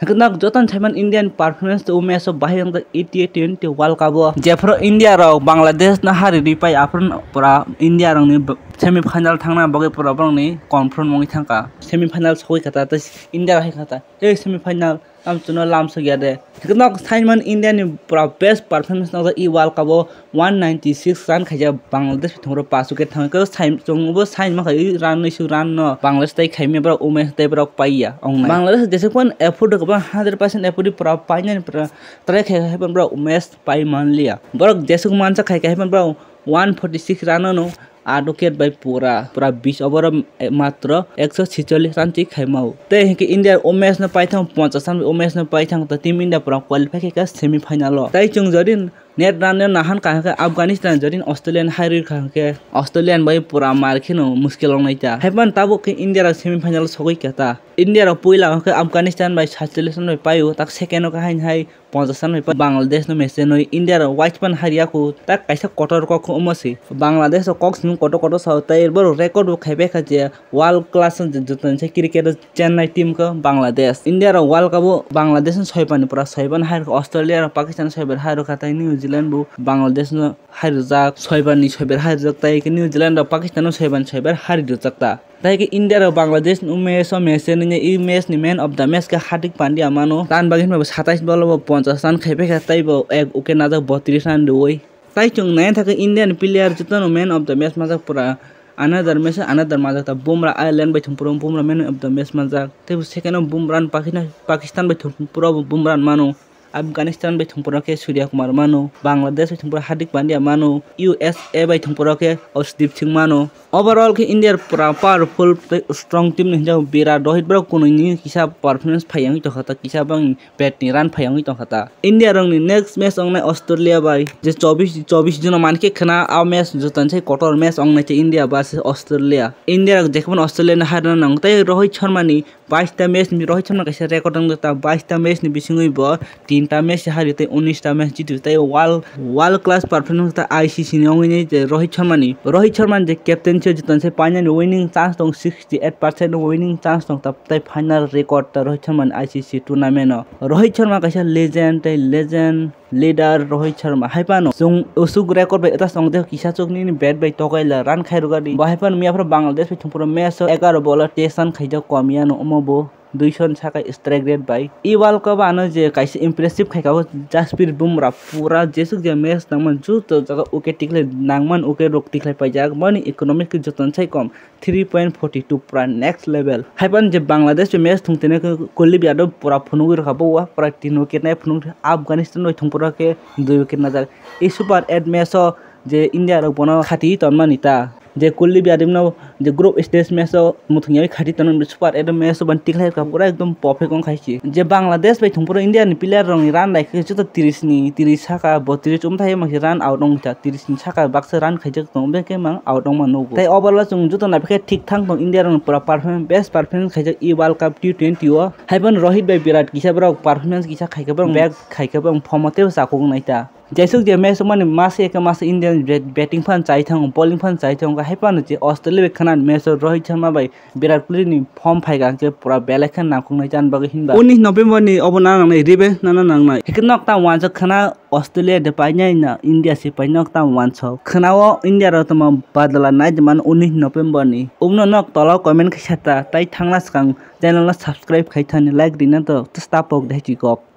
Nak jotan Thailand Indian performance to umes of bahang the 88 World Cup. Jeffro India Bangladesh na hari ripai apron pura India rong ni semi-final thangna bagi pura bang ni confront mongi thangka semi-final soi kata tas India hai kata semi-final am chuno lam so gyade nak Thailand India ni pura best performance na the World Cup 196 run khaja Bangladesh thongro pasuke thangka time chongbo sign ma khai run ni su run no Bangladesh tai khaime pura umes tai pura paiya ong Bangladesh जैसे कौन effort का 100% effort पूरा पाइने पूरा तरह खाए पन बड़ा उमेश पाई मान लिया बड़ा जैसे को मान सा खाए पन बड़ा 146 रन नो आडोकेट बाई पूरा 20 ओवर मात्र 146 रन ची खाए माउ ते है कि इंडिया उमेश न पाई था 50 रन उमेश न पाई था तो टीम इंडिया पूरा क्वालिफाई के सेमीफाइनल लो ताई चुंग जरिन नेट रन नाहन का अफगानिस्तान जरिन ऑस्ट्रेलियन हाइर के ऑस्ट्रेलियन बाई पूरा मार खेनो मुश्किल नहीं था हेपन ताबो के इंडिया सेमीफाइनल सगै कहता इंडिया पहिला के अफगानिस्तान बाई 47 रन पायो तक सेकेंड का हाइन 50 रन बांग्लादेश न मेसे न इंडिया वाइचपन हारिया को तक कैसा क्वार्टर को उमसी बांग्लादेश कॉक्स नु कोटो सौतै बर रेकॉर्ड खाइबे खजे वर्ल्ड क्लास जतन से क्रिकेट चेन्नई टीम का Bangladesh India world cup Bangladesh न 6 पानी पूरा 7 हार ऑस्ट्रेलिया पाकिस्तान 7 हार खातै न्यूजीलैंड बु बांग्लादेश न हार जाक 6 पानी 6 हार जकतै कि न्यूजीलैंड और पाकिस्तान 7 हार जकता ताकि कि इंडिया और बांग्लादेश उमेश मेसे ने ई मैच नि मैन ऑफ द मैच का हार्दिक पांड्या मानो तान बागिन में 27 बॉल 50 रन खाइबे खातै बो एक उके नाजक 32 रन दोई ताई चुंग नय थाके इंडियन प्लेयर जतन मैन ऑफ द मैच माजक पूरा अनदर माजक ता बुमरा आयरलैंड बाय थुमपुरम Bumrah man of the match माजक ते सेकेंड बुमरान पाकिस्तान बाय थुमपुरा बुमरान मानो अफगानिस्तान बाय थुमपुरा के सूर्य कुमार मानो बांग्लादेश बाय थुमपुरा हार्दिक पांड्या मानो यूएसए बाय थुमपुरा के अर्शदीप सिंह मानो ओवरऑल के इंडिया पूरा पावरफुल स्ट्रॉन्ग टीम नि जाव विराट रोहित ब्रो कुननि किसा परफॉर्मेंस फायांग तो खता किसा बंग बैटिंग रन फायांग तो खता इंडिया रंग नेक्स्ट मैच अंगने ऑस्ट्रेलिया बाय जे 24 जन मानके खना आ मैच जतन से क्वार्टर मैच अंगने से इंडिया वर्सेस ऑस्ट्रेलिया इंडिया देखबन ऑस्ट्रेलिया न हारन नंगतै रोहित शर्मा नि 22 टा मैच नि रोहित शर्मा कैसे रिकॉर्ड अंगता 22 टा मैच नि बिसिङै ब 3 टा मैच हारिते 19 टा मैच जितुतै वर्ल्ड क्लास परफॉर्मेंस ता आईसीसी नि अंगने रोहित शर्मा जे कैप्टन से जतन से फाइनल विनिंग चांस दं 68% विनिंग चांस दं तब तै फाइनल रिकॉर्ड त रोहित शर्मा आईसीसी टूर्नामेंट रोहित शर्मा कैसे लेजेंड लीडर रोहित शर्मा हाइपानो जों उसुग रेकॉर्ड बे एता संग दे किसा चोकनि बैट बाय तगाइला रन खाइरुगानि बाहायपन मियाफ्रा बांग्लादेश पे थुमपुर मैच 11 बॉल टेसन खाइजा कमियानो उमबो 200 छाका strike rate by E world cup आनो जे कैसे इंप्रेसिव खाइकाबो जसप्रीत बुमरा पूरा जेसुक जे मैच नमन जु तो जगह उके टिकले नांगमन उके रोक टिकले पाइजाग मनी इकोनॉमिक जतन छै कम 3.42 पूरा नेक्स्ट लेवल हाइपन जे बांग्लादेश पे मैच थुंगतेने कुलदीप यादव पूरा फुनुग रखाबो वा पूरा 3 विकेट नै फुनुग अफगानिस्तान रै थुंगपुरा के 2 विकेट नजर ई सुपर 8 मैच जे इंडिया रो बनो खाती तनमानिता जे कुलदीप यादव न जे ग्रुप स्टेज मैच मुथुंयाइ खाती तन सुपर 8 मैच बन टिकले का पूरा एकदम परफेक्ट on खाइछि जे बांग्लादेश पे थुंगपुरा इंडिया नि प्लेयर रंग रन लाइक जतो 30 छाका 32 उमथाय मखि रन आउट दं था 30 नि छाका बाक्स रन खाइजक दं बे के मा आउट दं मानो तै ओवरऑल जों जतो ना फे ठीक थांग दं इंडिया रंग पूरा परफॉर्मेंस बेस्ट परफॉर्मेंस खाइजक ई वर्ल्ड कप T20 ओ हाइबन रोहित बाय विराट किसा ब्रो परफॉर्मेंस किसा खाइकबो बैक खाइकबो फॉर्मते साको नाइता जैसे जे मैच मन मासे एक मासे इंडियन बैटिंग फन चाहि थां बॉलिंग फन चाहि थां हाइपान जे ऑस्ट्रेलिया खना मैच रोहित शर्मा बाय विराट कोहली नि फॉर्म फाइगा के पूरा बेलेखन नाखुंगनाय जान बगे हिनबा 19 नवेम्बर नि अबना नांनाय रिबे नाना नांनाय हेकनक ता वान खना ऑस्ट्रेलिया दे पाइनाय ना इंडिया से पाइनक ता वान छ खनाओ इंडिया र तम बादला नाय जमान 19 नवेम्बर नि उमनो नक तल कमेन्ट खैसाता ताइ थांना सकां चैनल सब्सक्राइब खैथानि लाइक दिना त तस्ता पक दाइछि गप